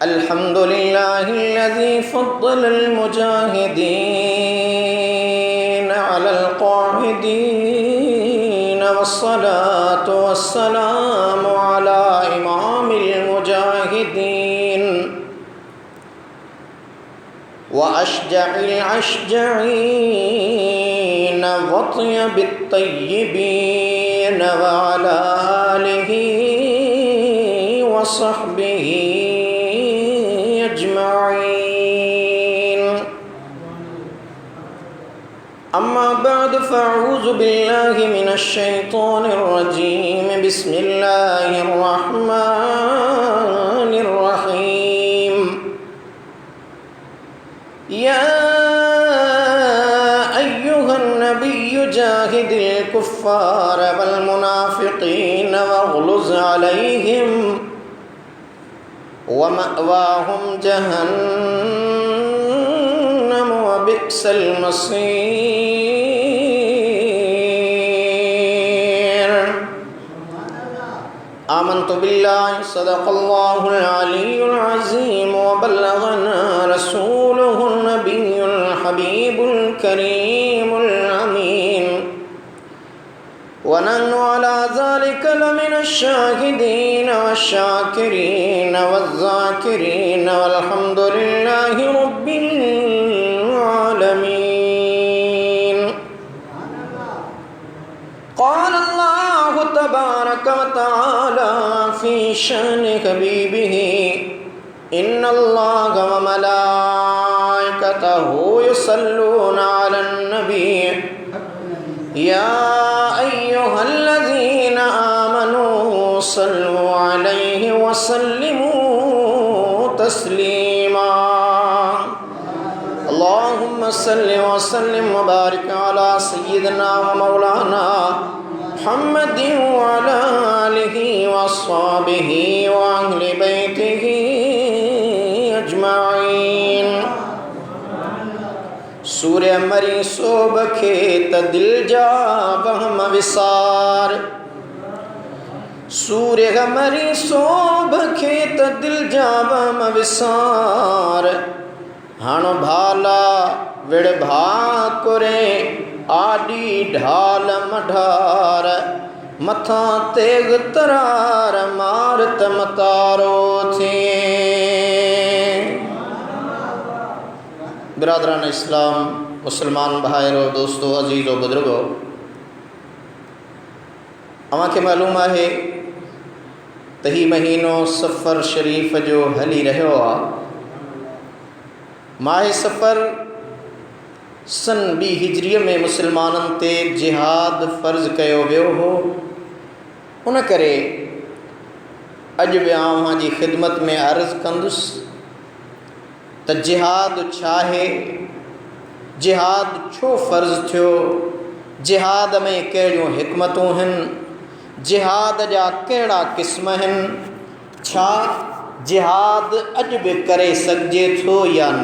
الحمد لله الذي فضل المجاهدين على القاعدين والصلاة والسلام على إمام المجاهدين وأشجع الأشجعين وطيب الطيبين وعلى آله وصحبه أجمعين. أما بعد فأعوذ بالله من الشيطان الرجيم. بسم الله الرحمن الرحيم. يا أيها النبي جاهد الكفار والمنافقين واغلظ عليهم ومأواهم جهنم وبئس المصير. آمنت بالله صدق الله العلي العظيم وبلغنا رسوله النبي الحبيب الكريم الأمين ونحن على ذلك لمن الشاهدين والشاكرين والذاكرين والحمد لله رب العالمين. قال الله تبارك وتعالى في شأن حبيبه إن الله وملائكته يصلون على النبي يا أيها الذين آمنوا صلوا عليه وسلموا تسليما. اللهم صل وسلم وبارك على سيدنا ومولانا محمد وعلى آله وأصحابه وأهل بيته أجمعين. सूर्य मरी सोब खेत दिल जा बहम विसार. सूर्य मरी सोब खेत दिल जा बहम विसार. हण भाला विड़ भाकुरे आडी ढाल मढार. मथा तेग तरार मारत मतारो थे. बिरादरान इस्लाम, मुसलमान भाइयों, दोस्तों, अजीज़ों, बुजुर्गों, अव्हांखे मालूम है त ही महीनो सफ़र शरीफ़ जो हली रहियो आहे. माह सफ़र सन 2 हिजरीअ में मुसलमाननि ते जिहाद फ़र्ज़ कयो वियो हो. उन करे अॼु बि अव्हां जी ख़िदमत में अर्ज़ कंदुसि त जिहाद छा है, जिहाद छो फ़र्ज़ थियो, जिहाद में कहिड़ियूं हिकमतूं आहिनि, जिहाद जा कहिड़ा क़िस्म आहिनि, छा जिहाद अॼु बि करे सघिजे थो या न.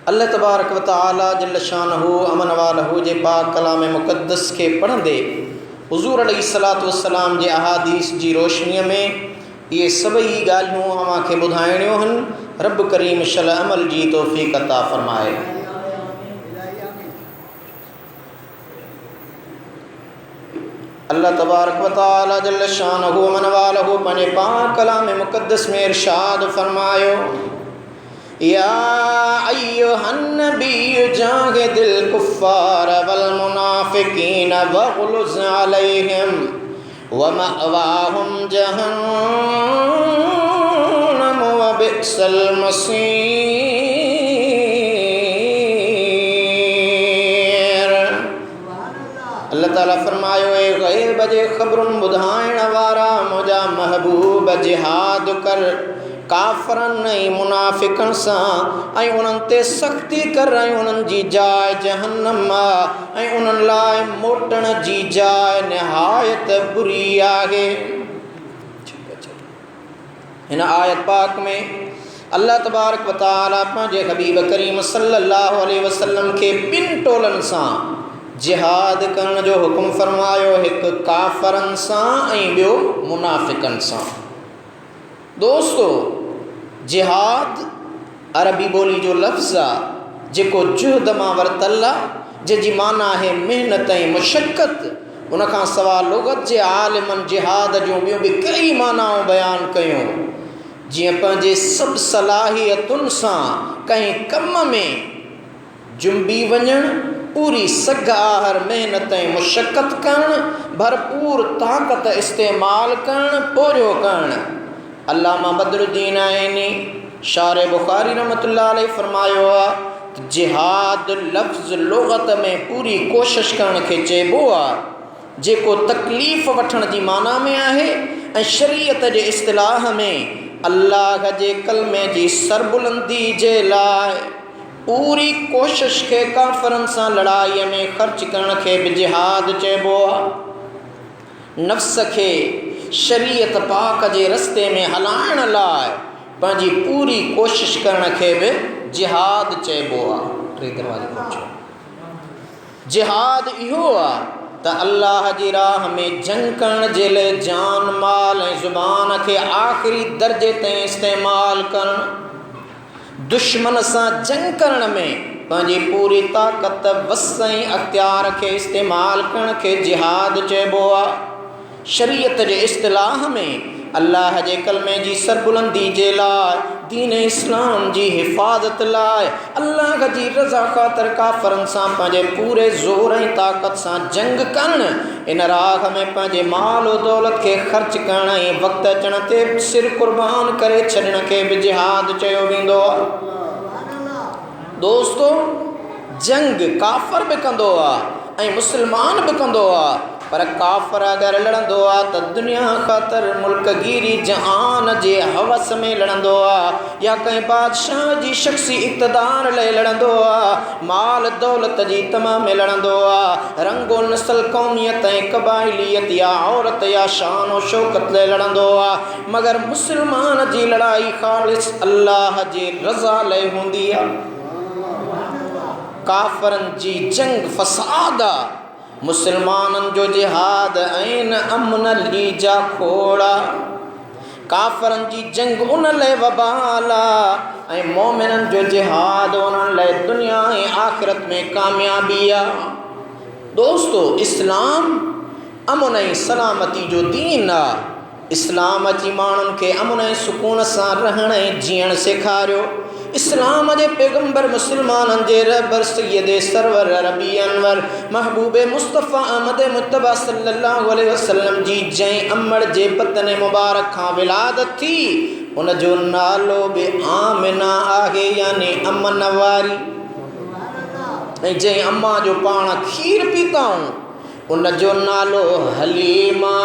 अल्लाह तबारक व तआला जल्ल शानहू अमन वालहू जे पाक कलाम मुक़द्दस खे पढ़ंदे हुज़ूर अलैहिस्सलातु वस्सलाम जे अहादीस जी रोशनीअ में ये सभई ॻाल्हियूं अव्हांखे ॿुधाइणियूं आहिनि. रब करीम शल अमल जी तौफ़ीक़ अता फ़रमाए. अल्लाह तबारक व तआला जल्ल शानहू मन वालहू पंहिंजे पाक कलाम मुक़द्दस में इरशाद फ़रमायो या अय्युहन नबिय्यु जाहिदिल कुफ़्फ़ार वल मुनाफ़िक़ीन वग़्लुज़ अलैहिम वमअवाहुम जहन्नम वबिअसल मसीर. अल्लाह ताला फरमायो ए ग़ैब जे ख़बरुन ॿुधाइण वारा मुंहिंजा महबूब जिहाद कर काफ़रनि ऐं मुनाफ़िक़नि सां ऐं उन्हनि ते सख़्ती कर ऐं उन्हनि जी जाइ जहन्नम आहे ऐं उन्हनि लाइ मोटण जी जाइ निहायत बुरी आहे. हिन आयत पाक में अल्लाह तबारक व तआला पंहिंजे हबीब करीम सल्लल्लाहु अलैहि वसल्लम के बिन टोलन सां जिहाद करण जो हुकुम फरमायो, एक काफ़रन सां ऐं ॿियो मुनाफ़िकन सां। दोस्तो, जिहाद अरबी ॿोली जो लफ़्ज़ आहे जेको जुहद मां वरितल आहे, जंहिंजी माना आहे महिनत ऐं मुशक़त। उनखां सवाइ लुग़त जे आलिमनि जिहाद जूं ॿियूं बि कई मानाऊं बयानु कयूं, जीअं पंहिंजे सभु सलाहियतुनि सां कंहिं कम में जुंबी वञणु, पूरी सघ आहर महिनत ऐं मुशक़त करणु, भरपूर ताक़त इस्तेमालु करणु, पोरियो करणु। अल्लामा बदरुद्दीन आइनी शारे बुखारी रहमतुल्लाह अलैहि फरमायो आहे, जिहाद लफ़्ज़ लुग़त में पूरी कोशिश करण खे चइबो आहे, जेको तकलीफ़ वठण जी माना में आहे, ऐं शरीयत जे इस्तिलाह में अल्लाह जे कलमे जी सरबुलंदी जे लाइ पूरी कोशिश खे काफ़रनि सां लड़ाईअ में ख़र्च करण खे बि जिहाद चइबो आहे। नफ़्स खे शरीयत पाक जे रस्ते में हलाइण लाइ पंहिंजी पूरी कोशिश करण खे बि जिहाद चइबो आहे। टे दरवाजे पहुचो। जिहाद इहो आहे त अल्लाह जी राह में जंग करण जे लाइ जान माल ऐं ज़ुबान खे आख़िरी दर्जे ताईं इस्तेमालु करणु, दुश्मन सां जंग करण में पंहिंजी पूरी ताक़त वस ऐं अख़्तियार खे इस्तेमालु करण खे जिहाद चइबो आहे। शरीयत जे इस्तिलाह में अल्लाह जे कलमे जी सरबुलंदी जे लाइ, दीन इस्लाम जी हिफ़ाज़त लाइ, अल्लाह जी रज़ा ख़ातिर काफ़रनि सां पंहिंजे पूरे ज़ोर ऐं ताक़त सां जंग करणु, इन राह में पंहिंजे माल दौलत खे ख़र्च करणु ऐं वक़्तु अचण ते सिर क़ुर्बान करे छॾण खे बि जिहाद चयो वेंदो आहे। दोस्तो, जंग काफ़र बि कंदो आहे ऐं मुस्लमान बि कंदो आहे, पर काफ़र अगरि लड़ंदो आहे त दुनिया ख़ातिर मुल्कगीरी जहान जे हवस में लड़ंदो आहे, या कंहिं बादशाह जी शख़्सी इक़्तिदार लाइ लड़ंदो आहे, माल दौलत जी तमाम में लड़ंदो आहे, रंगो नस्ल क़ौमियत ऐं क़बाइलियत या औरत या शान व शौकत लाइ लड़ंदो आहे। मगर मुस्लमान जी लड़ाई ख़ालिस अल्लाह जी रज़ा लाइ हूंदी आहे। काफ़रनि जी जंग फ़साद आहे, मुसलमाननि जो जिहाद ऐं अमन लीजा खोड़ा। काफ़रनि जी जंग उन लाइ वबाल आहे, ऐं मोमिननि जो जिहाद उन्हनि लाइ दुनिया ऐं आख़िरत में कामयाबी आहे। दोस्तो, इस्लाम अमन ऐं सलामती जो दीन आहे। इस्लाम जी माण्हुनि खे अमन ऐं सुकून सां रहण ऐं जीअण सेखारियो। इस्लाम जे पैगंबर मुसलमाननि जे रहबर सैयद सरवर रबी अनवर महबूब मुस्तफ़ा अहमद मुतबा सल्लल्लाहु अलैहि वसल्लम जी जंहिं अमड़ जे बतन मुबारक खां विलादत थी, उन जो नालो बि आमिना आहे, यानी अमन वारी। ऐं जंहिं अम्मा जो पाण खीर पीताऊं, उन जो नालो हलीमा,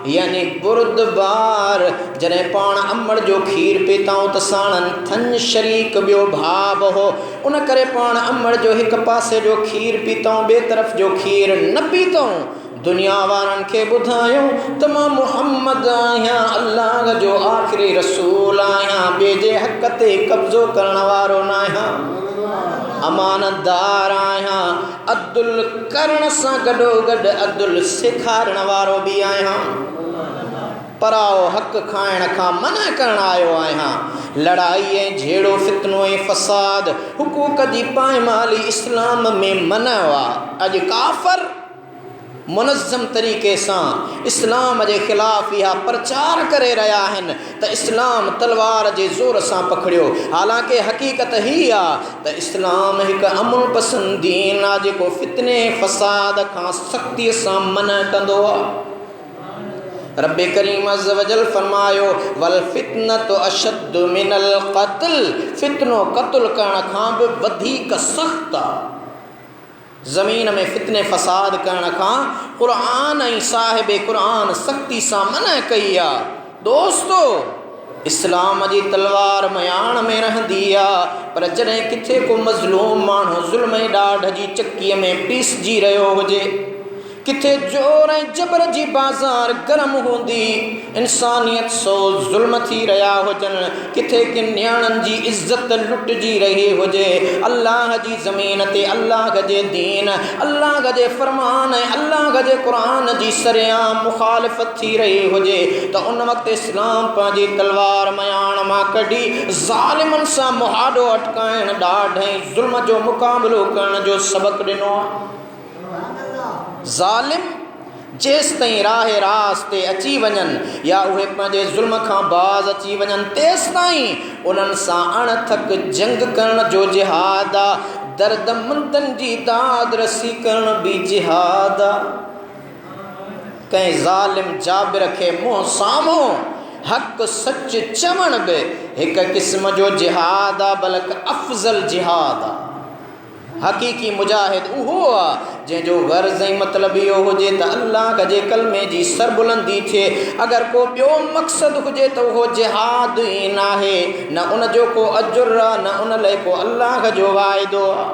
यानी बुरदबार। जॾहिं पाण अमड़ जो खीर पीताऊं त साणनि थन शरीक ॿियो भाउ हो, उन करे पाण अमड़ जो हिकु पासे जो खीर पीताऊं, ॿिए तरफ़ जो खीर न पीताऊं। दुनिया वारनि खे ॿुधायूं त मां मुहम्मद आहियां, अल्लाह जो आख़िरी रसूल आहियां, ॿिए जे हक़ ते कब्ज़ो करण वारो न आहियां, अमानतदार आहियां, अदुल करण सां गॾोगॾु अदुल सेखारण वारो बि आहियां, पराओ हक़ खाइण खां मना करण आयो आहियां, लड़ाई ऐं झेड़ो फितनो ऐं फ़साद हुकूक जी पायमाली इस्लाम में मना आहे। अॼु काफ़र मुनज़्ज़म तरीक़े सां इस्लाम जे ख़िलाफ़ इहा प्रचार करे रहिया आहिनि त इस्लाम तलवार जे ज़ोर सां पकड़ियो। हालांकि हक़ीक़त ही आहे त इस्लाम हिकु अमन पसंद दीन आहे, जेको फितने फ़साद खां सख़्तीअ सां मना कंदो आहे। रब्बे करीम अज़्ज़ वजल फरमायो, वल फितनतु अशद्दु मिनल क़त्ल, फितनो क़त्ल करण खां बि वधीक सख़्त आहे। ज़मीन में फितने फ़साद करण खां क़ुरान ऐं साहिब क़ुरान सख़्ती सां मना कई आहे। दोस्तो, इस्लाम जी तलवार मयान में रहंदी आहे, पर जॾहिं किथे को मज़लूम माण्हू ज़ुल्म ऐं ॾाढ जी चकीअ में पीसजी रहियो हुजे, किथे जोर ऐं जबर जी बाज़ार गरम होंदी, इंसानियत सो ज़ुल्म थी रहा हुजनि, किथे कि न्याणनि जी इज़्ज़त लुटिजी रही हुजे, अल्लाह जी ज़मीन ते अल्लाह जे दीन, अल्लाह जे फ़रमान ऐं अल्लाह जे क़ुरान जी सरेआम मुखालिफ़त थी रही हुजे, त उन वक़्तु इस्लाम पंहिंजी तलवार मयाण मां कढी ज़ालिमनि सां मुहाॾो अटकाइण, ॾाढे ज़ुल्म जो मुक़ाबिलो करण जो सबक़ ॾिनो आहे। ज़ालिम जेसि ताईं राह रास्ते अची वञनि या उहे पंहिंजे ज़ुल्म खां बाज़ अची वञनि, तेसि ताईं उन्हनि सां अणथक जंग करण जो जिहाद आहे। दर्दमंदनि जी दाद रसी करण बि जिहाद आहे। कंहिं ज़ालिम जाबिर खे मुंहुं साम्हूं हक़ सच चवण बि हिकु क़िस्म जो जिहाद आहे, बल्कि अफ़ज़ल जिहाद आहे। हक़ीक़ी मुजाहिद उहो आहे जंहिंजो गर्ज़ ऐं मतिलबु इहो हुजे त अल्लाह जे कलमे जी सरबुलंदी थिए। अगरि को ॿियो मक़सदु हुजे त उहो जिहाद ई नाहे, न उन जो को अजुर आहे, न उन लाइ को अल्लाह जो वाइदो आहे।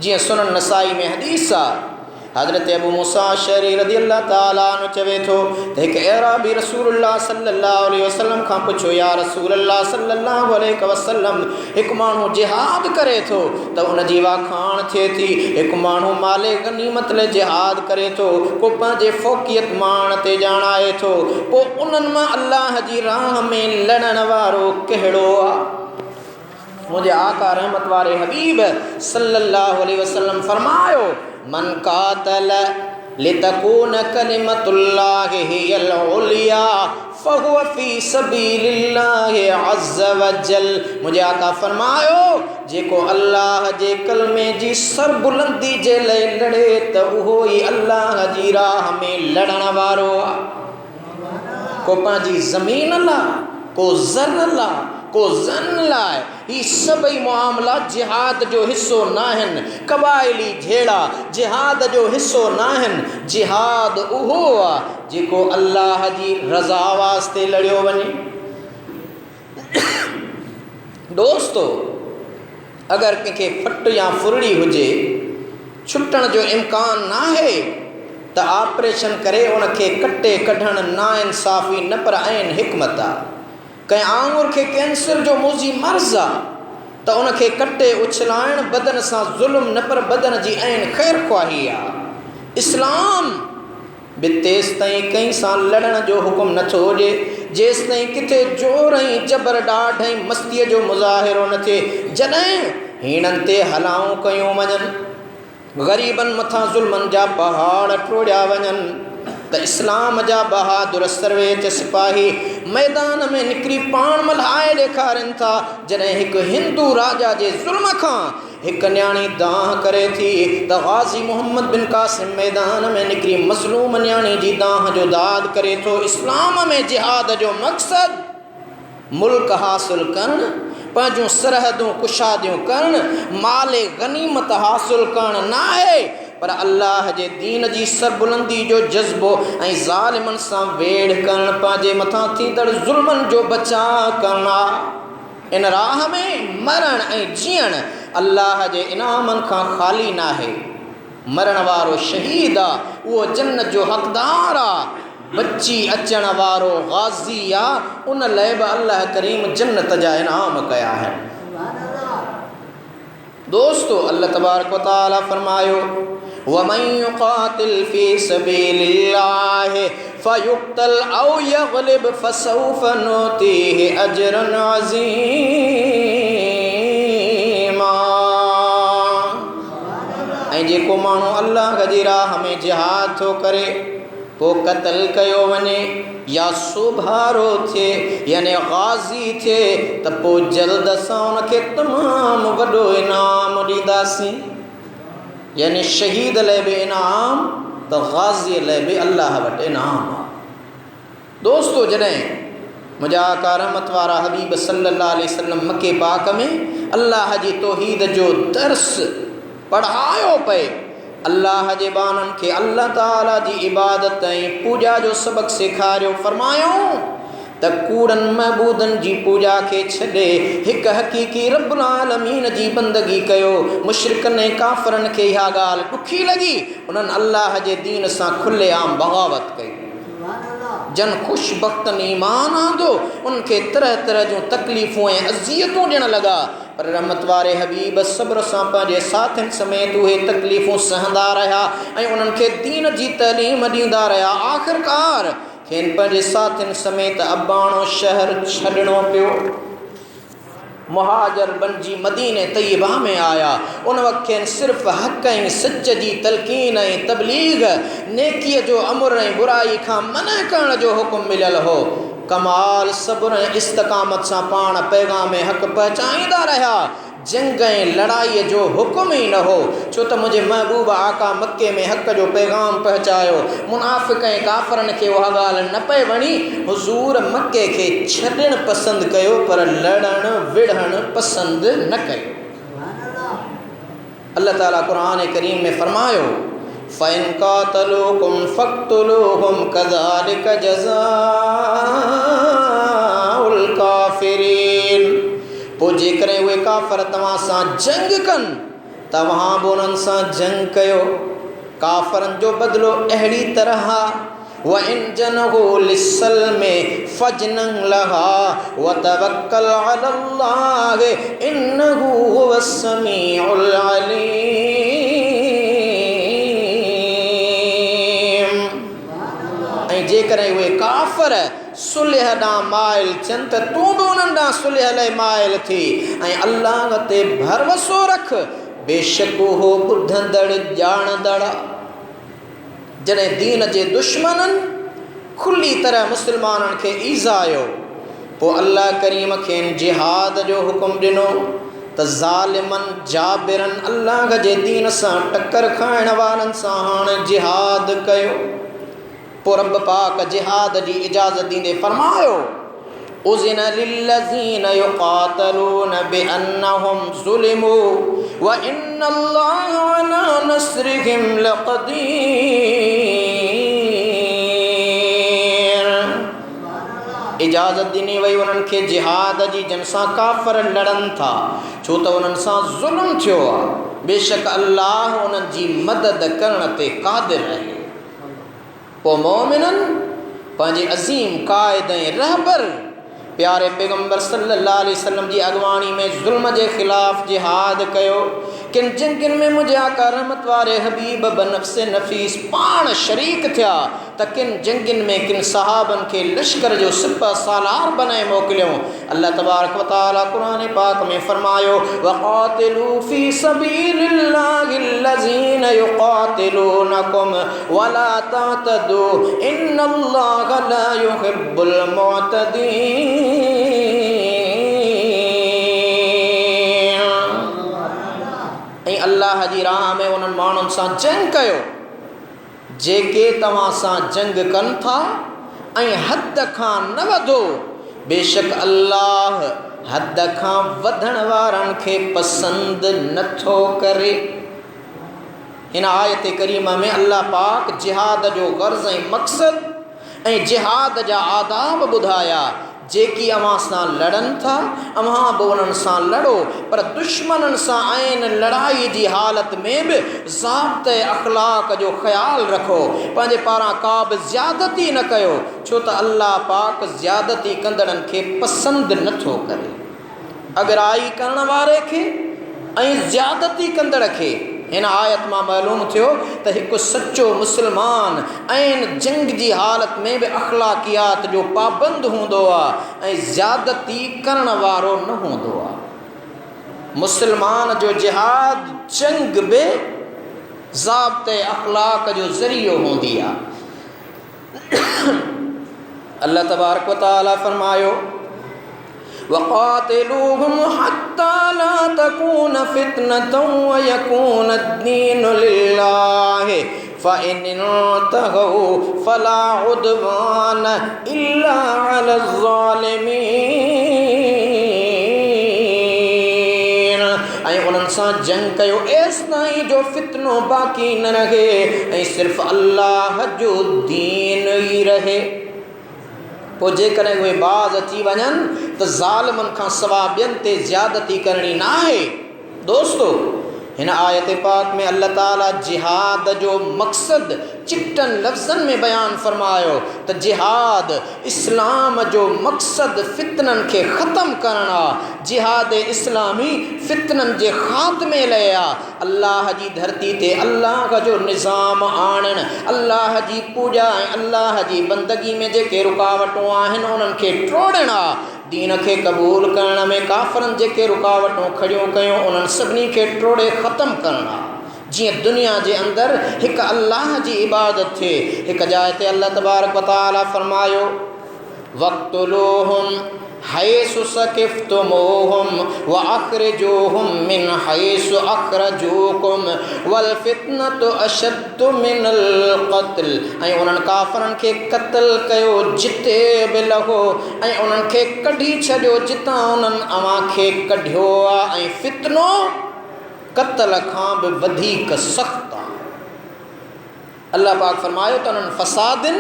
जीअं सुनन नसाई में हदीस आहे, हज़रत अबू मूसा अशअरी रज़ियल्लाहु ताला अन्हु चवे थो त हिकु अरबी रसूलुल्लाह सल्लल्लाहु अलैहि वसल्लम खां पुछो, या रसूलल्लाह सल्लल्लाहु अलैहि वसल्लम, हिकु माण्हू जिहाद करे थो त उन जी वाखाण थिए थी, हिकु माण्हू माले गनीमत लाइ जिहाद करे थो, को पंहिंजे फ़ौक़ियत मान ते ॼाणाए थो, पोइ उन्हनि मां अल्लाह जी राह में लड़ण वारो कहिड़ो आहे? मुंहिंजे आका रहमत वारे हबीब सल्लल्लाहु अलैहि वसल्लम फरमायो, मन कातल लितकून कलिमतुल्लाहि हियल उलिया फहुव फी सबीलिल्लाहि अज़्ज़ वजल। मुझे आका फरमायो, जेको अल्लाह जे कलमे जी सरबुलंदी जे लाइ लड़े त उहो ई अल्लाह जी राह में लड़ण वारो आहे। को पंहिंजी ज़मीन लाइ, को ज़र लाइ, को ज़न लाइ, ही सभई मामला जिहाद जो हिस्सो नाहिनि। क़बाइली झेड़ा जिहाद जो हिस्सो नाहिनि। जिहाद उहो आहे जेको अल्लाह जी रज़ा वास्ते लड़ियो वञे। दोस्तो, अगरि कंहिंखे फट या फुरड़ी हुजे, छुटण जो इम्कान नाहे त ऑपरेशन करे उनखे कटे कढण नाइंसाफ़ी न पर आइन हिकमत आहे। कंहिं आंगुर खे कैंसर जो मोज़ी मर्ज़ आहे त उनखे कटे उछलाइण बदन सां ज़ुल्म न पर बदन जी आइन ख़ैर ख़्वाही आहे। इस्लाम बि तेसि ताईं कंहिं सां लड़ण जो हुकुम नथो हुजे जेसि ताईं किथे जोर ऐं जबर ॾाढ ऐं मस्तीअ जो मुज़ाहिरो न थिए। जॾहिं हीणनि ते हलाऊं कयूं वञनि, ग़रीबनि मथां ज़ुल्मनि जा पहाड़ टोड़िया वञनि, त इस्लाम जा बहादुर सर्वेच सिपाही मैदान में निकिरी पाण मल्हाए ॾेखारनि था। जॾहिं हिकु हिंदू राजा जे ज़ुल्म खां हिकु न्याणी दाह करे थी त ग़ाज़ी मोहम्मद बिन कासिम मैदान में निकिरी मज़लूम न्याणी जी दाह जो दाद करे थो। इस्लाम में जिहाद जो मक़सदु मुल्क हासिल करणु, पंहिंजूं सरहदूं कुशादियूं करणु, माले गनीमत हासिल करणु न आहे, पर अल्लाह जे दीन जी सरबुलंदी जो जज़्बो ऐं ज़ालिमनि सां वेड़ करणु, पंहिंजे मथां थींदड़ ज़ुल्मनि जो बचाव करणु आहे। इन राह में मरण ऐं जीअण अल्लाह जे इनामनि खां ख़ाली न आहे। मरण वारो शहीद आहे, उहो जन्नत जो हक़दार आहे। बची अचण वारो ग़ाज़ी आहे, उन लाइ बि अल्लाह करीम जन्नत जा इनाम कया आहिनि। दोस्तो, अल्लाह तबारक व तआला फरमायो, वमन युक़ातिल फी सबीलिल्लाहि फयुक़्तल औ यग़लिब फसौफ़ नुतीहि अजरन अज़ीमा। ऐं जेको माण्हू अल्लाह जी राह में जिहाद थो करे, पोइ क़त्ल कयो वञे या सुभारो थिए यानी ग़ाज़ी थिए, त पोइ जल्द असां उनखे तमामु वॾो इनाम ॾींदासीं। यानी शहीद लाइ बि इनाम त ग़ाज़ीअ लाइ बि अल्लाह वटि इनाम आहे। दोस्तो, जॾहिं मुंहिंजा आका रहमत वारा हबीब सल्लल्लाहु अलैहि वसल्लम मके पाक में अल्लाह जी तौहीद जो दर्स पढ़ायो पए, अल्लाह जे बाननि खे अल्लाह ताला जी इबादत ऐं पूॼा जो सबक़ सेखारियो, फरमायूं त त कूड़नि महबूदनि जी पूॼा खे छॾे हिकु हक़ीक़ी रब्बुल आलमीन जी बंदगी कयो। मुशरिकनि ऐं काफ़रनि खे इहा ॻाल्हि ॾुखी लॻी, उन्हनि अल्लाह जे दीन सां खुलेआम बग़ावत कई। जन खुशबख्तनि ईमान आंदो उनखे तरह तरह जूं तकलीफ़ूं ऐं अज़ियतूं ॾियण लॻा, पर रहमत वारे हबीब सब्र सां पंहिंजे साथियुनि समेत उहे तकलीफ़ूं सहंदा रहिया ऐं उन्हनि खे दीन जी तइलीम ॾींदा रहिया। आख़िरकार खेनि पंहिंजे साथियुनि समेत अबाणो शहर छॾिणो पियो। मुहाजर बणिजी मदीने तैयबा में आया। उन वक़्तु खेनि सिर्फ़ु हक़ ऐं सच जी तलक़ीन ऐं तबलीग, नेकीअ जो अमुर ऐं बुराई खां मना करण जो हुकुम मिलियल हो। कमाल सब्र ऐं इस्तक़ामत सां पाण पैगाम हक़ पहुचाईंदा रहिया। जंग ऐं लड़ाईअ जो हुकुम ई न हो, छो त मुंहिंजे महबूब आका मके में हक़ जो पैगाम पहुचायो। मुनाफ़िक़ ऐं काफ़रनि खे उहा ॻाल्हि न पई वणी। हुज़ूर मके खे छॾणु पसंदि कयो, पर लड़णु विढ़णु पसंदि न कयो। अल्लाह ताला क़ुरान करीम में फरमायो, फ़इन क़ातलूकुम फ़क़्तुलूहुम कज़ालिक जज़ाउल काफ़िरीन। पोइ जेकॾहिं उहे काफ़र तव्हां सां जंग कनि, तव्हां बि उन्हनि सां जंग कयो। काफ़रनि जो बदिलो अहिड़ी तरह व इन जनहू लिस्सल्म फजनन लहा व तवक्कल अलल्लाह इन्नहू हुवस समीउल अलीम। ऐं जेकॾहिं उहे काफ़र सुलह ॾांहुं माइल थियनि त तूं बि उन्हनि ॾांहुं सुलह लाइ माइल थी ऐं अल्लाह ते भरवसो रख, बेशक उहो ॿुधंदड़ ॼाणंदड़। जॾहिं दीन जे दुश्मननि खुली तरह मुस्लमाननि खे ईज़ायो, पोइ अल्लाह करीम खेनि जिहाद जो हुकुम ॾिनो त ज़ालिमनि जाबिरनि अल्लाह जे दीन सां टकर खाइण वारनि सां हाणे जिहाद कयो। पोइ रब पाक जिहाद जी इजाज़त ॾींदे फरमायो, उज़िन लिल्लज़ीन युक़ातलून बिअन्नहुम ज़ुलिमू व इन्नल्लाह अला नस्रिहिम लक़दीर। इजाज़त ॾिनी वई उन्हनि खे जिहाद जी, जिन सां काफ़र लड़नि था, छो त उन्हनि सां ज़ुल्म थियो आहे। बेशक अल्लाह उन्हनि जी मदद करण ते क़ादिर आहे। पोइ मोमिननि पंहिंजे अज़ीम क़ाइद ऐं रहबर प्यारे पैगम्बर सल्लल्लाहु अलैहि वसल्लम जी अॻवाणी में ज़ुल्म जे ख़िलाफ़ जिहाद कयो। किन जंगनि में मुंहिंजे आका रहमत वारे हबीब बनफ़्स नफ़ीस पाण शरीक थिया, त किन जंगनि में किन सहाबनि खे लश्कर जो सिपह सालार बनाए मोकिलियऊं। अल्लाह तबारक व तआला क़ुरान पाक में फरमायो, वक़ातिलू फ़ी सबीलिल्लाहिल्लज़ीन युक़ातिलूनकुम वला तअतदू इन्नल्लाह ला युहिब्बुल मुअतदीन। ऐं अल्लाह जी राह में उन्हनि माण्हुनि सां जंग कयो जेके तव्हां सां जंग कनि था, ऐं हद खां न वधो। बेशक अल्लाह हद खां वधण वारनि खे पसंदि नथो करे। हिन आयत करीमा में अल्लाह पाक जिहाद जो गर्ज़ ऐं मक़सद ऐं जिहाद जा आदाब ॿुधाया। जेकी अव्हां सां लड़नि था, अव्हां बि उन्हनि सां लड़ो, पर दुश्मननि सां आइन लड़ाई जी हालत में बि ज़ाब्ते अख़लाक़ जो ख़्यालु रखो। पंहिंजे पारां का बि ज़्यादती न कयो, छो त अल्लाह पाक ज़्यादती कंदड़नि खे पसंदि नथो करे। अगराई करण वारे खे ऐं ज़्यादती कंदड़ खे हिन आयत मां मालूम थियो त हिकु सचो मुस्लमान ऐं जंग जी हालत में बि अख़लाक़ियात जो पाबंद हूंदो आहे ऐं ज़्यादती करण वारो न हूंदो आहे। मुस्लमान जो जिहाद जंग बि ज़ाब्ते अख़लाक़ जो ज़रियो हूंदी आहे। अल्लाह तबारक व तआला फरमायो, वक़ातिलूहुम हत्ता ला तकून फितनतुन व यकून अद्दीनु लिल्लाहि फ़इन इंतहू फ़ला उद्वान इल्ला अलज़्ज़ालिमीन। ऐं उन्हनि सां जंग कयो एसिताईं जो फितनो बाक़ी न रहे ऐं सिर्फ़ु अल्लाह जो दीन ई रहे। पोइ जेकॾहिं उहे बाज़ अची वञनि त ज़ालिमनि खां सवाइ ॿियनि ते ज़्यादती करणी न आहे। दोस्तो, हिन आयत पाक में अल्लाह ताला जिहाद जो मक़सद चिटनि लफ़्ज़नि में बयानु फ़रमायो त जिहाद इस्लाम जो मक़सद फ़ितननि खे ख़तमु करणु आहे। जिहाद इस्लामी फ़ितननि जे ख़ात्मे लाइ आहे। अल्लाह जी धरती ते अल्लाह जो निज़ाम आणणु, अल्लाह जी पूॼा ऐं अल्लाह जी बंदगी में जेके रुकावटूं आहिनि उन्हनि खे टोड़णु आहे। दीन खे क़बूल करण में काफ़रनि जेके रुकावटूं खड़ियूं कयूं उन्हनि सभिनी खे टोड़े ख़तमु करणु आहे। जीअं दुनिया जे अंदरि हिकु अल्लाह जी इबादत थिए। हिकु जाइ ते अल्लाह तबारक व तआला फरमायो वक़्तुलूहुम हैसु सक़िफ़्तुमूहुम व अख़रिजूहुम मिन हैसु अख़रजूकुम वल फ़ितनतु अशद्दु मिनल क़त्ल। ऐं उन्हनि काफ़रनि खे क़त्ल कयो जिते बि लॻो ऐं उन्हनि खे कढी छॾियो जितां उन्हनि अव्हां खे कढियो आहे। ऐं फ़ितनो क़त्ल खां बि वधीक सख़्तु आहे। अल्लाह पाक फरमायो त उन्हनि फ़सादिन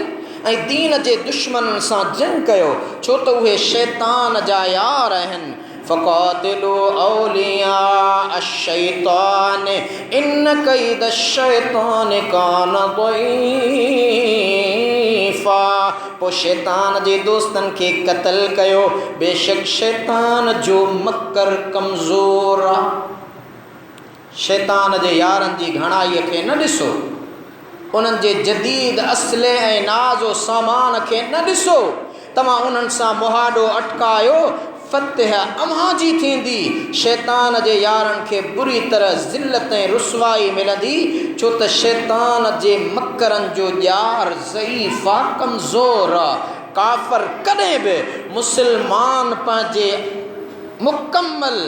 ऐं दीन जे दुश्मननि सां जंग कयो, छो त उहे शैतान जा यार आहिनि। फ़क़ातिलू औलिया अश-शैतान इन कैद अश-शैतान कान दईफ़ा। पोइ शैतान जे दोस्तनि खे क़त्ल कयो, बेशक शैतान जो मकर कमज़ोर आहे। शैतान जे यारनि जी घणाईअ खे न ॾिसो, उन्हनि जे जदीद असले ऐं नाज़ो सामान खे न ॾिसो। तव्हां उन्हनि सां मुहाॾो अटकायो, फ़तह अव्हां जी थींदी। शैतान जे यारनि खे बुरी तरह ज़िल्लत ऐं रुसवाई मिलंदी, छो त शैतान जे मकरनि जो यार ज़ईफ़ आहे, कमज़ोर आहे। काफ़र कॾहिं बि मुस्लमान पंहिंजे मुकम्मल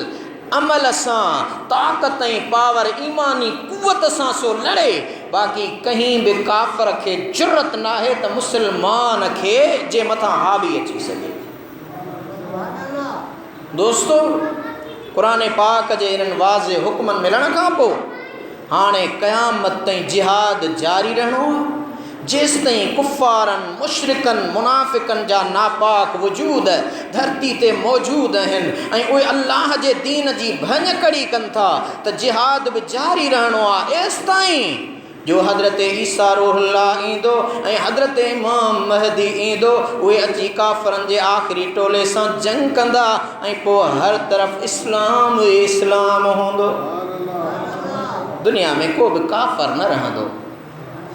अमल सां ताक़त ऐं पावर ईमानी कुवत सां सो लड़े। बाक़ी कहीं बि काफ़र खे जुरत न आहे त मुस्लमान खे जे मथां हावी अची सघे। दोस्तो, क़ुरान पाक जे इन्हनि वाज़े हुक्मनि मिलण खां पोइ हाणे क़यामत ताईं जिहाद जारी रहणो आहे। जेसि ताईं कुफ़ारनि, मुशरिकनि, मुनाफ़िकनि जा नापाक वजूद धरती ते मौजूदु आहिनि ऐं उहे अल्लाह जे दीन जी भञ कड़ी कनि था त जिहाद बि जारी रहणो आहे एसि ताईं जो हज़रत ईसा रूहुल्लाह ईंदो ऐं हज़रत इमाम महदी ईंदो। उहे अची काफ़रनि जे आख़िरी टोले सां जंग कंदा ऐं पोइ हर तरफ़ इस्लाम इस्लाम हूंदो। दुनिया में को बि काफ़र न रहंदो।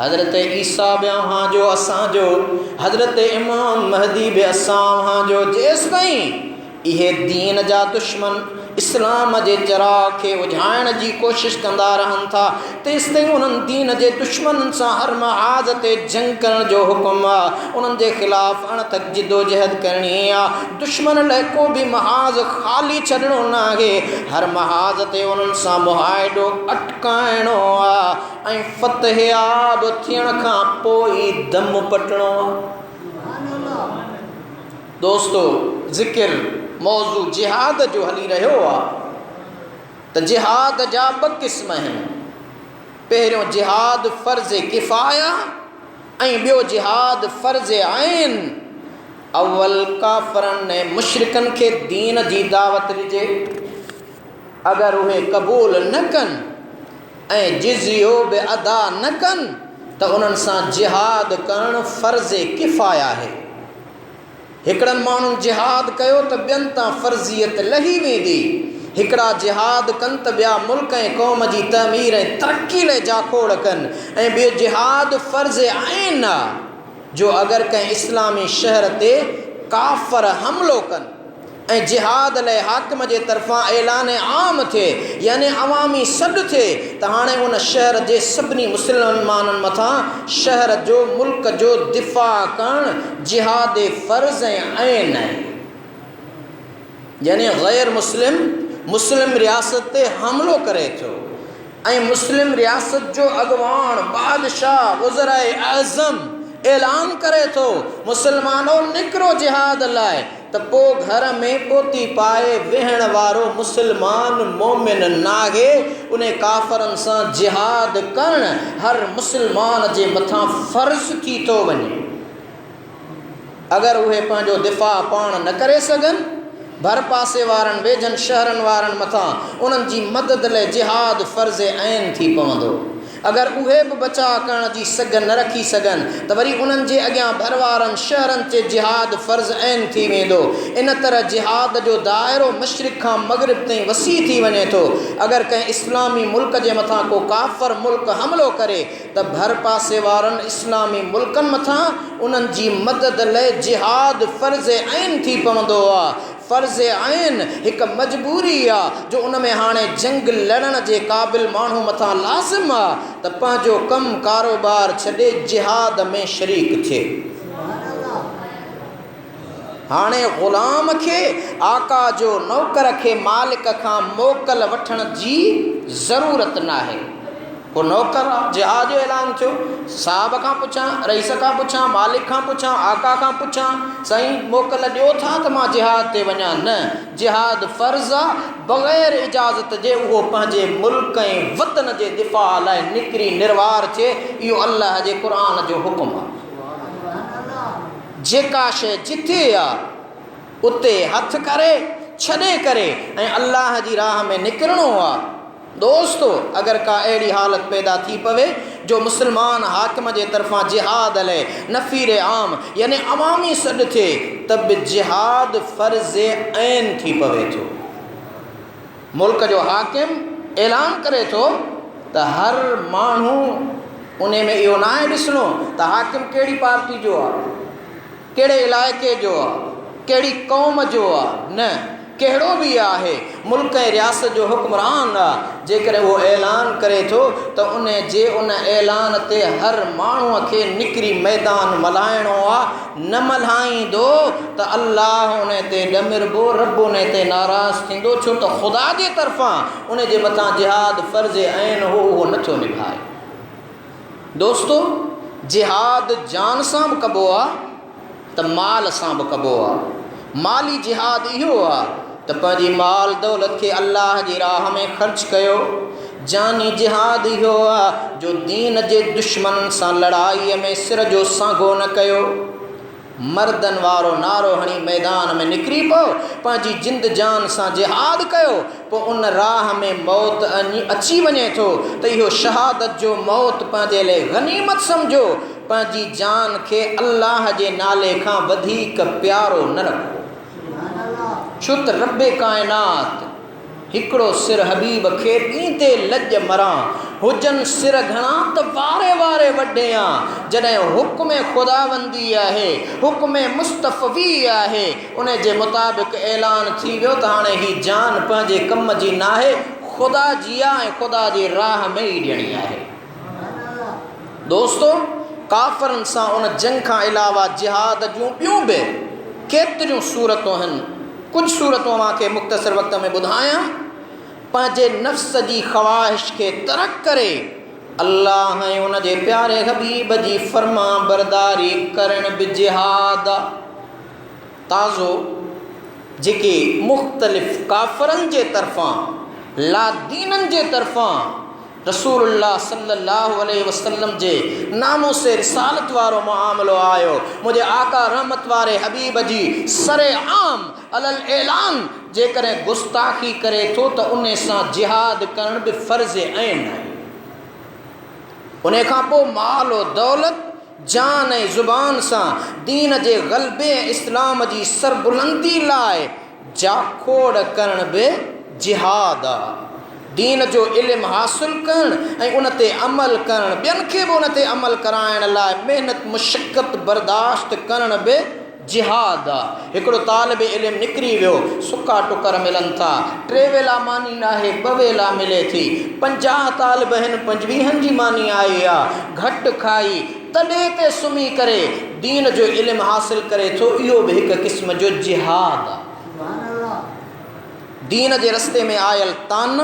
हज़रत ईसा बि अव्हां जो असांजो, हज़रत इमाम महदी बि असां जो। जेसि ताईं इहे दीन जा दुश्मन इस्लाम जे चिराग खे उझाइण जी कोशिशि कंदा रहनि था, तेसि ताईं उन्हनि दीन जे दुश्मननि सां हर महाज़ ते जंग करण जो हुकुम आहे। उन्हनि जे ख़िलाफ़ अणथक जिदोजहद करणी आहे। दुश्मन लाइ को बि महाज़ ख़ाली छॾिणो न आहे। हर महाज़ ते उन्हनि सां मुहाइदो अटकाइणो आहे ऐं फ़तहयाब थियण खां पोइ दम पटणो आहे। दोस्तो, ज़िक्र मौज़ू जिहाद जो हली रहियो आहे त जिहाद जा ॿ क़िस्म आहिनि। पहिरियों जिहाद फ़र्ज़ किफ़ाया ऐं ॿियो जिहाद फ़र्ज़ आइन। अव्वल काफ़रनि ऐं मुशरिकनि खे दीन जी दावत ॾिजे, अगरि उहे क़बूल न कनि ऐं जिज़ियो बि अदा न कनि त उन्हनि सां जिहाद करणु फ़र्ज़ किफ़ाया आहे। हिकिड़नि माण्हुनि जिहाद कयो त ॿियनि तां फ़र्ज़ियत लही वेंदी। हिकिड़ा जिहाद कनि त ॿिया मुल्क ऐं क़ौम जी तमीर ऐं तरक़ी लाइ जाखोड़ कनि। ऐं ॿियो जिहाद फ़र्ज़ आइन आहे जो अगरि कंहिं इस्लामी शहर ते काफ़र हमिलो कनि ऐं जिहाद लाइ हाकिम जे तरफ़ां ऐलान आम थिए, यानी अवामी सॾु थिए त हाणे उन शहर जे सभिनी मुस्लमाननि मथां शहर जो, मुल्क जो दिफ़ा करणु जिहाद फ़र्ज़ ऐं आइन आहे। यानी ग़ैर मुस्लिम रियासत ते हमिलो करे थो ऐं मुस्लिम रियासत जो अॻवान बादशाह वज़राए आज़म ऐलान करे थो मुस्लमानो निकिरो जिहाद लाइ, त पोइ घर में पोती पाए वेहण वारो मुस्लमान मोमिन नाहे। उन काफ़रनि सां जिहाद करणु हर मुस्लमान जे मथां फ़र्ज़ थी थो वञे। अगर उहे पंहिंजो दिफ़ा पाण न करे सघनि, भर पासे वारनि वेझनि शहरनि वारनि मथां उन्हनि जी मदद लाइ जिहाद फ़र्ज़ ऐन थी पवंदो। अगर उहे बि बचाव करण जी सघ न रखी सघनि त वरी उन्हनि जे अॻियां भर वारनि शहरनि ते जिहाद फ़र्ज़ ऐन थी वेंदो। इन तरह जिहाद जो दाइरो मशरिक़ खां मग़रिब ताईं वसी थी वञे थो। अगर कंहिं इस्लामी मुल्क जे मथां को काफ़िर मुल्क हमिलो करे त भर पासे वारनि इस्लामी मुल्कनि मथां उन्हनि जी मदद लाइ जिहाद फ़र्ज़ ऐन थी पवंदो आहे। फ़र्ज़ ऐन हिकु मजबूरी आहे जो उन में हाणे जंग लड़ण जे क़ाबिल माण्हू मथां लाज़िम आहे त पंहिंजो कमु कारोबार छॾे जिहाद में शरीक थिए। हाणे ग़ुलाम खे आका जो नौकर खे मालिक खां मोकल वठण जी ज़रूरत न आहे। को नौकर आहे, जिहाद जो ऐलान थियो, साहब खां पुछां, रईस खां पुछां, मालिक खां पुछां, आका खां पुछां, साईं मोकल ॾियो था त मां जिहाद ते वञा? न, जिहाद फ़र्ज़ आहे। बग़ैर इजाज़त जे उहो पंहिंजे मुल्क ऐं वतन जे दिफ़ा लाइ निकिरी निर्वार थिए। इहो अल्लाह जे क़ुर जो हुकुम आहे। जेका शइ जिथे आहे उते हथ करे छॾे करे ऐं अल्लाह जी राह में निकिरणो आहे। दोस्तो, अगर का अहिड़ी हालत पैदा थी पवे जो मुसलमान हाकिम जे तरफ़ां जिहाद लाइ नफ़ीर आम यानी अवामी सॾु थिए त बि जिहाद फ़र्ज़ ऐन थी पवे थो। मुल्क जो हाकिम ऐलान करे थो त हर माण्हू उन में इहो न आहे ॾिसणो त हाकिम कहिड़ी पार्टी जो आहे, कहिड़े इलाइक़े जो आहे, कहिड़ी क़ौम जो आहे। न, कहिड़ो बि आहे, मुल्क ऐं रियासत जो हुक्मरान आहे। जेकॾहिं उहो ऐलान करे थो त उन ऐलान ते हर माण्हूअ खे निकिरी मैदान मल्हाइणो आहे। न मल्हाईंदो त अल्लाह उन ते ॾमिरबो, रब उन ते नाराज़ थींदो, छो त ख़ुदा जे तरफ़ां उन जे मथां जिहाद फ़र्ज़ ऐन हो, उहो नथो निभाए। दोस्तो, जिहाद जान सां बि कबो आहे त माल सां बि कबो आहे। माली जिहाद इहो आहे त पंहिंजी माल दौलत खे अल्लाह जी राह में ख़र्च कयो। जानी जिहाद इहो आहे जो दीन जे दुश्मन सां लड़ाईअ में सिर जो सांघो न कयो। मर्दनि वारो नारो हणी मैदान में निकिरी पओ, पंहिंजी जिंद जान सां जिहाद कयो। पोइ उन राह में मौत अची वञे थो त इहो शहादत जो मौत पंहिंजे लाइ गनीमत सम्झो। पंहिंजी जान खे अल्लाह जे नाले खां वधीक प्यारो न रखो, छो त रब काइनात हिकिड़ो सिर हबीब खे ॾींदे लॼ मरां। हुजनि सिर घणा त वारे वारे वॾे जॾहिं हुक्म ख़ुदाबंदी आहे, हुक्म मुस्तफ़वी आहे, उन जे मुताबिक़ ऐलान थी वियो त हाणे ही जान पंहिंजे कम जी न आहे, ख़ुदा जी आहे ऐं ख़ुदा जी राह में ई ॾियणी आहे। दोस्तो, काफ़रनि सां उन जंग खां अलावा जिहाद जूं ॿियूं बि केतिरियूं सूरतूं आहिनि। कुझु सूरतूं मूंखे मुख़्तसर वक़्त में ॿुधायां। पंहिंजे नफ़्स जी ख़्वाहिश खे तर्क करे अल्लाह ऐं उन जे प्यारे हबीब जी फर्मा बरदारी करण बि जिहाद। ताज़ो जेके मुख़्तलिफ़ काफ़रनि जे तरफ़ां, लादीननि जे तरफ़ां रसूलुल्लाह सल्लल्लाहु अलैहि वसल्लम जे नामो से रिसालत वारो मामलो आयो। मुझे आका रहमत वारे हबीब जी सरे आम अलल ऐलान जेकॾहिं गुस्ताखी करे थो त उन सां जिहाद करण बि फ़र्ज़ ऐन आहे। उन खां पोइ माल और दौलत, जान ऐं ज़ुबान सां दीन जे ग़लबे इस्लाम जी सरबुलंदी लाइ जाखोड़ करण बि जिहाद आहे। दीन जो इल्मु हासिल करण ऐं उन ते अमल करण, ॿियनि खे बि उन ते अमल कराइण लाइ महिनत मुशक़त बर्दाश्त करण बि जिहाद आहे। हिकिड़ो तालिब इल्मु निकिरी वियो, सुका टुकर मिलनि था, 3 वेला मानी न आहे, 2 वेला मिले थी। 50 तालिब आहिनि, 25 जी मानी आई आहे, घटि खाई तॾहिं ते सुम्ही करे दीन जो इल्मु हासिल करे थो। इहो बि हिकु क़िस्म जो जिहाद आहे। दीन जे रस्ते में आयल तान,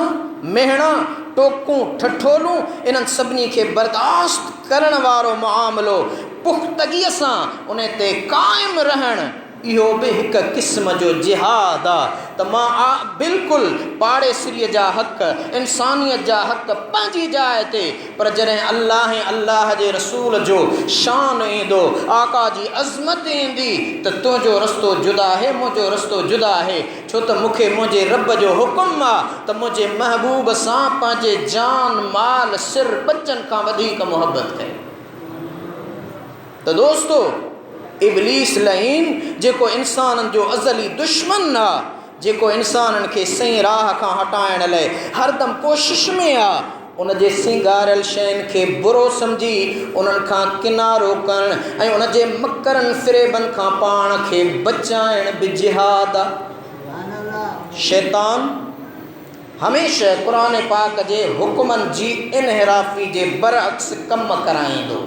मेहणा, टोकूं, ठठोलूं, इन्हनि सभिनी खे बर्दाश्त करण वारो मामिलो, पुख़्तगीअ सां उन ते क़ाइमु रहण, इहो बि हिकु क़िस्म जो जिहाद आहे त मां बिल्कुलु पाड़ेसिरीअ जा हक़ इंसानियत जा हक़ पंहिंजी जाइ ते, पर जॾहिं अल्लाह ऐं अल्लाह जे रसूल जो शान ईंदो, आका जी अज़मत ईंदी त तुंहिंजो रस्तो जुदा आहे, मुंहिंजो रस्तो जुदा आहे। छो त मूंखे मुंहिंजे रब जो हुकुम आहे त मुंहिंजे महबूब सां पंहिंजे जान माल सिर बचनि खां वधीक मुहबत कयो। त दोस्तो, इब्लीस लहीन जेको इंसाननि जो अज़ली दुश्मन आहे, जेको इंसाननि खे सही राह खां हटाइण लाइ हरदम कोशिश में आहे, उन जे सिंगारियल शयुनि खे बुरो सम्झी उन्हनि खां किनारो करणु ऐं उन जे मकरनि फ़िरेबनि खां पाण खे बचाइण बि जिहाद आहे। शैतान हमेशह क़ुरान पाक जे हुकुमनि जी इनहिराफ़ी जे बरअक्स कम कराईंदो।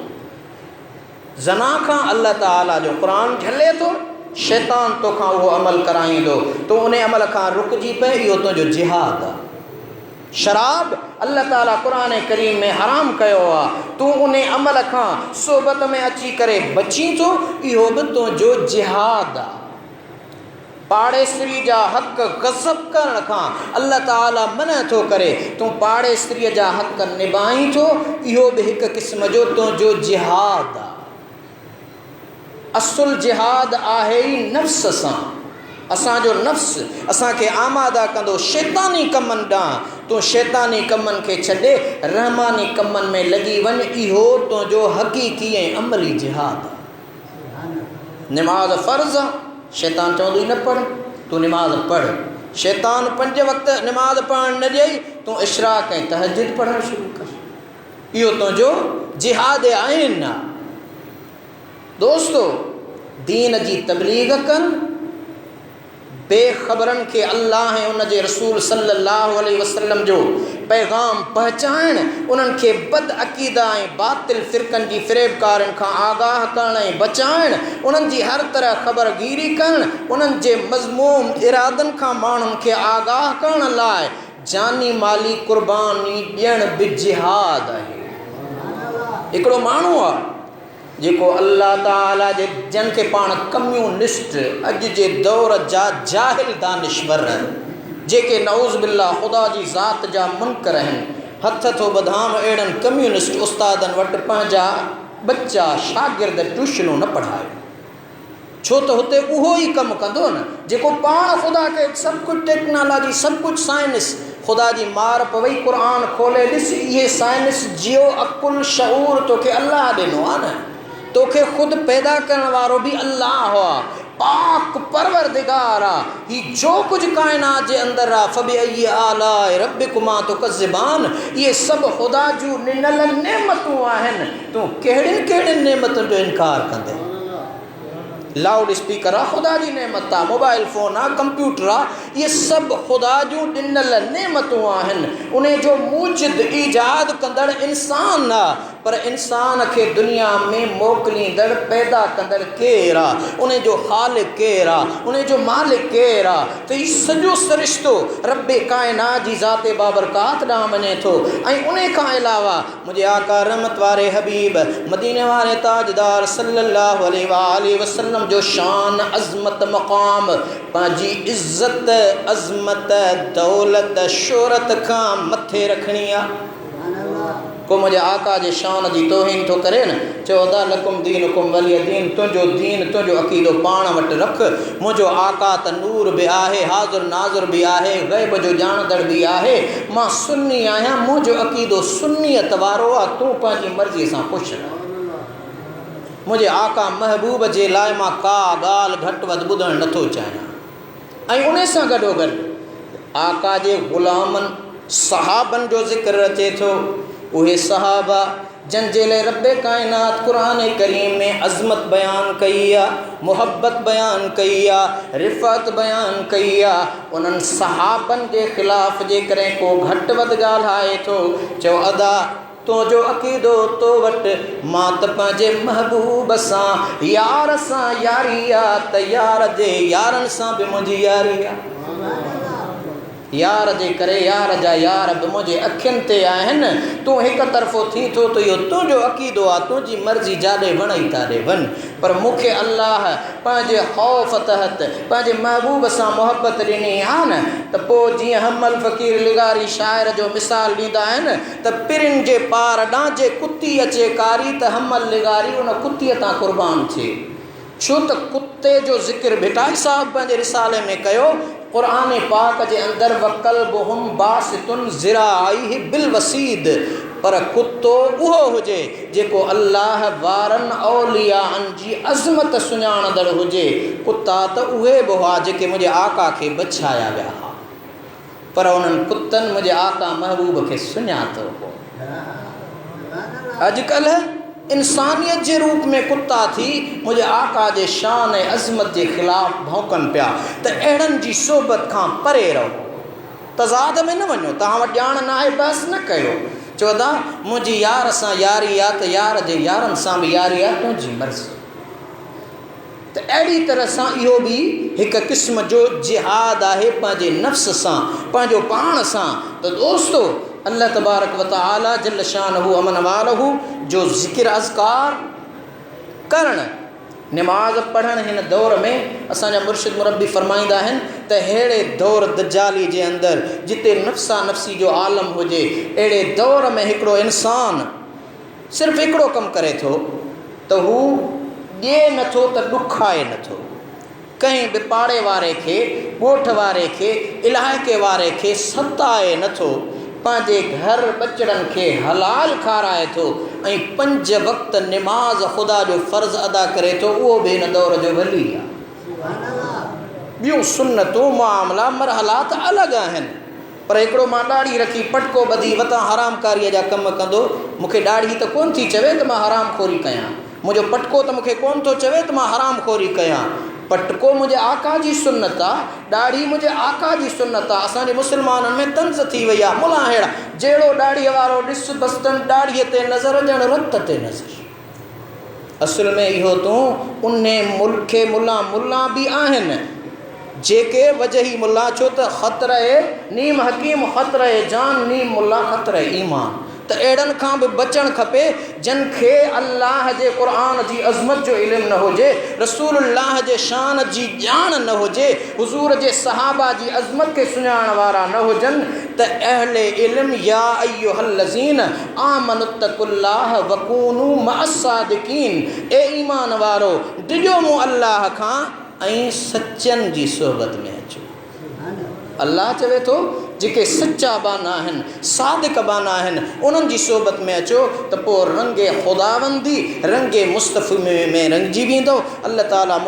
ज़ना खां अल्लाह ताला जो क़ुरान झले थो, शैतान तोखां उहो अमल कराईंदो, तो उन अमल खां रुकिजी पए, इहो तुंहिंजो जिहाद आहे। शराब अल्लाह ताला क़ुरान करीम में हराम कयो आहे, तूं उन अमल खां सोबत में अची करे बची थो, इहो बि तुंहिंजो जिहाद आहे। पाड़ेसिरी जा हक़ गज़ब करण खां अल्लाह ताला मना थो करे, तूं पाड़ेसिरीअ जा हक़ निभाई थो, इहो बि हिकु क़िस्म जो तुंहिंजो जिहाद आहे। असुल जिहाद आहे ई नफ़्स सां। असांजो नफ़्स असांखे आमादा कंदो शैतानी कमनि ॾांहुं, तूं शैतानी कमनि खे छॾे रहमानी कमनि में लॻी वञ, इहो तुंहिंजो हक़ीक़ी ऐं अमली जिहाद आहे। निमाज़ फ़र्ज़ आहे, शैतान चवंदो न पढ़, तूं निमाज़ पढ़। शैतान 5 वक़्त निमाज़ पढ़णु न ॾियई, तूं इशराक ऐं तहज्जुद पढ़णु शुरू कर, इहो तुंहिंजो जिहाद आहिनि आहे। दोस्तो, दीन जी तबलीग कनि, बेख़बरनि खे अल्लाह ऐं उन जे रसूल सल्लल्लाहु अलैहि वसल्लम जो पैगाम पहुचाइण, उन्हनि खे बद अक़ीदा ऐं बातिल फ़िरक़नि जी फ़िरेबकारनि खां आगाह करण ऐं बचाइण, उन्हनि जी हर तरह ख़बरगीरी करण, उन्हनि जे मज़मूम इरादनि खां माण्हुनि खे आगाह करण लाइ जानी माली क़ुर्बानी ॾियण बि जिहाद आहे। हिकिड़ो माण्हू आहे जेको अल्लाह ताला जे जन खे पाण कम्यूनिस्ट, अॼु जे दौर जा जाहिल दानिश्वर, जेके नऊज़ बिल्लाह ख़ुदा जी ज़ात जा मुनकर आहिनि, हथ थो बधाम अहिड़नि कम्यूनिस्ट उस्तादनि वटि पंहिंजा बच्चा शागिर्द ट्यूशनूं न पढ़ायो, छो त हुते उहो ई कमु कंदो न जेको पाण ख़ुदा खे सभु कुझु टेक्नोलॉजी, सभु कुझु साइंस, ख़ुदा जी मार पवई, क़ुरान खोले ॾिस, इहे साइंस जियो अकुल शऊर तोखे अल्लाह ॾिनो आहे न, तोखे ख़ुदि पैदा करण वारो बि अल्लाह आहे, पाक परवरदिगार आहे। ही जो कुझु काइनात जे अंदरि आहे, फ़बिअय्यि आलाइ रब्बिकुमा तुकज़्ज़िबान, इहे सभु ख़ुदा जूं ॾिनल नेमतूं आहिनि, तूं कहिड़ियुनि कहिड़ियुनि नेमतुनि जो इनकार कंदे? लाउड स्पीकर आहे, ख़ुदा जी नेमत आहे, मोबाइल फ़ोन आहे, कंप्यूटर आहे, इहे सभु ख़ुदा जूं ॾिनल नेमतूं आहिनि। उन जो मूजिद ईजाद कंदड़ इंसान आहे, पर इंसान खे दुनिया में मोकिलींदड़ पैदा कंदड़ केरु आहे, उन जो ख़ालिक़ केरु आहे, उन जो मालिक केरु आहे? त हीउ सॼो सरिश्तो रब काइनात जी ज़ाते बाबरकात ॾांहुं वञे थो। ऐं उन खां अलावा मुंहिंजे आका रहमत वारे हबीब मदीने वारे ताजदार सल्लल्लाहु अलैहि वसल्लम जो शान, अज़मत, मक़ाम, पंहिंजी इज़्ज़त, अज़मत, दौलत, शोहरत खां मथे रखणी आहे। को मुंहिंजे आका जे शान जी तौहीन थो करे न, चवंदा लकुम दीनुकुम वलिय दीन, तुंहिंजो दीन, तुंहिंजो अक़ीदो पाण वटि रख। मुंहिंजो आका त नूर बि आहे, हाज़िर नाज़िर बि आहे, ग़ैब जो ॼाणंदड़ बि आहे। मां सुन्नी आहियां, मुंहिंजो अक़ीदो सुन्नियत वारो आहे, तूं पंहिंजी मर्ज़ीअ सां ख़ुशि रह। मुंहिंजे आका महबूब जे लाइ मां का ॻाल्हि घटि वधि ॿुधणु नथो चाहियां। ऐं उन सां गॾोगॾु आका जे ग़ुलामनि सहाबनि जो ज़िक्र अचे थो। उहे सहाबा जंहिंजे लाइ रब्बे काइनात क़ुरान करीम में अज़मत बयानु कई आहे, मुहबत बयानु कई आहे, रिफ़त बयानु कई आहे, उन्हनि सहाबनि जे ख़िलाफ़ जे करे को घटि वधि ॻाल्हाए थो, चओ अदा तुंहिंजो अक़ीदो तो वटि, मां त पंहिंजे महबूब सां यार सां यारी आहे, त यार जे यारनि सां बि मुंहिंजी यारी आहे। यार जे करे यार जा यार बि मुंहिंजे अखियुनि ते आहिनि। तूं हिकु तरफ़ो थी थो त इहो तुंहिंजो अक़ीदो आहे, तुंहिंजी मर्ज़ी जाॾे वणे था ॾे वञ, पर मूंखे अल्लाह पंहिंजे ख़ौफ़ तहत पंहिंजे महबूब सां मुहबत ॾिनी आहे न, त पोइ जीअं हमल फ़क़ीर लिगारी शाइर जो मिसाल ॾींदा आहिनि त पिरिन जे पार ॾांजे कुती अचे कारी त हमल लिगारी उन कुतीअ तां क़ुर्बान थिए। छो त कुते जो ज़िक्र भिटाई साहब पंहिंजे रिसाले में कयो, क़ुरान पाक जे अंदरि वक़ल्बुहुम बासितुन ज़िराइहि बिलवसीद, पर कुतो उहो हुजे जेको अल्लाह वारनि औलियाअनि जी अज़मत सुञाणंदड़ हुजे। कुता त उहे बि हुआ जेके मुंहिंजे आका खे बचाया विया हुआ, पर उन्हनि कुतनि मुंहिंजे आका महबूब खे सुञातो हो। अॼुकल्ह इंसानियत जे रूप में कुत्ता थी मुंहिंजे आका जे शान ऐं अज़मत जे ख़िलाफ़ भौंकनि पिया, त अहिड़नि जी सोबत खां परे रहो, तज़ाद में न वञो। तव्हां वटि ॼाण न आहे बस न कयो, चओ था मुंहिंजी यार सां यारी आहे त यार जे यारनि सां बि यारी आहे, तुंहिंजी मर्ज़ी। त अहिड़ी तरह सां इहो बि हिकु क़िस्म जो जिहाद आहे पंहिंजे नफ़्स सां, पंहिंजो पाण सां। त दोस्तो अल्लाह तबारक व तआला जल शानहू अमन वालहू जो ज़िक्र अज़कार करणु, नमाज़ पढ़णु, हिन दौर में असांजा मुर्शिद मुरब्बी फरमाईंदा आहिनि त अहिड़े दौर दजाली जे अंदरि जिते नफ़्सा नफ़्सी जो आलम हुजे, अहिड़े दौर में हिकिड़ो इंसान सिर्फ़ु हिकिड़ो कमु करे थो त हू ॾिए नथो त ॾुखाए नथो, कंहिं बि पाड़े वारे खे, ॻोठ वारे खे, इलाइक़े वारे खे सताए नथो, पंहिंजे घर बचड़नि खे हलाल खाराए थो ऐं 5 वक़्त निमाज़ ख़ुदा जो फ़र्ज़ अदा करे थो, उहो बि हिन दौर जो वली आहे। ॿियूं सुन्नतूं मामला मरहलात अलॻि आहिनि, पर हिकिड़ो मां ॾाढ़ी रखी पटको ॿधी वतां हरामकारीअ जा कम कंदो, मूंखे ॾाढ़ी त कोन थी चवे त मां हरामखोरी कयां, मुंहिंजो पटको त मूंखे कोन थो चवे त मां हरामखोरी कयां। पटको मुंहिंजे आका जी सुन्नत आहे, ॾाढ़ी मुंहिंजे आका जी सुन्नत आहे। असांजे मुस्लमाननि में तंज़ थी वई आहे, मुला अहिड़ा जहिड़ो ॾाढ़ीअ वारो ॾिस बसि तन ॾाढ़ीअ ते नज़र ॼण रत ते नज़र। असुल में इहो तूं उन मुल्क खे मुला बि आहिनि जेके वजही मुला, छो त ख़तरे नीम हकीम ख़तरे जान, नीम मुला ख़तरे ईमान। त अहिड़नि खां बि बचणु खपे जिन खे अल्लाह जे क़ुरान जी अज़मत जो इल्मु न हुजे, रसूलुल्लाह जे शान जी ॼाण न हुजे, हुज़ूर जे सहाबा जी अज़मत खे सुञाणण वारा न हुजनि, त अहले इल्म या अय्युहल्लज़ीन आमनुत्तकुल्लाह वकूनू मअस्सादिकीन, ए ईमान वारो डिॼो मूं अल्लाह खां ऐं सचनि जी सोबत में अचो। अल्लाह चवे थो जेके सच्चा बाना आहिनि, सादिक बाना आहिनि, उन्हनि जी सोबत में अचो त पोइ रंगे ख़ुदावंदी, रंगे मुस्तफ़ी में रंगजी वेंदो। अल्लाह ताला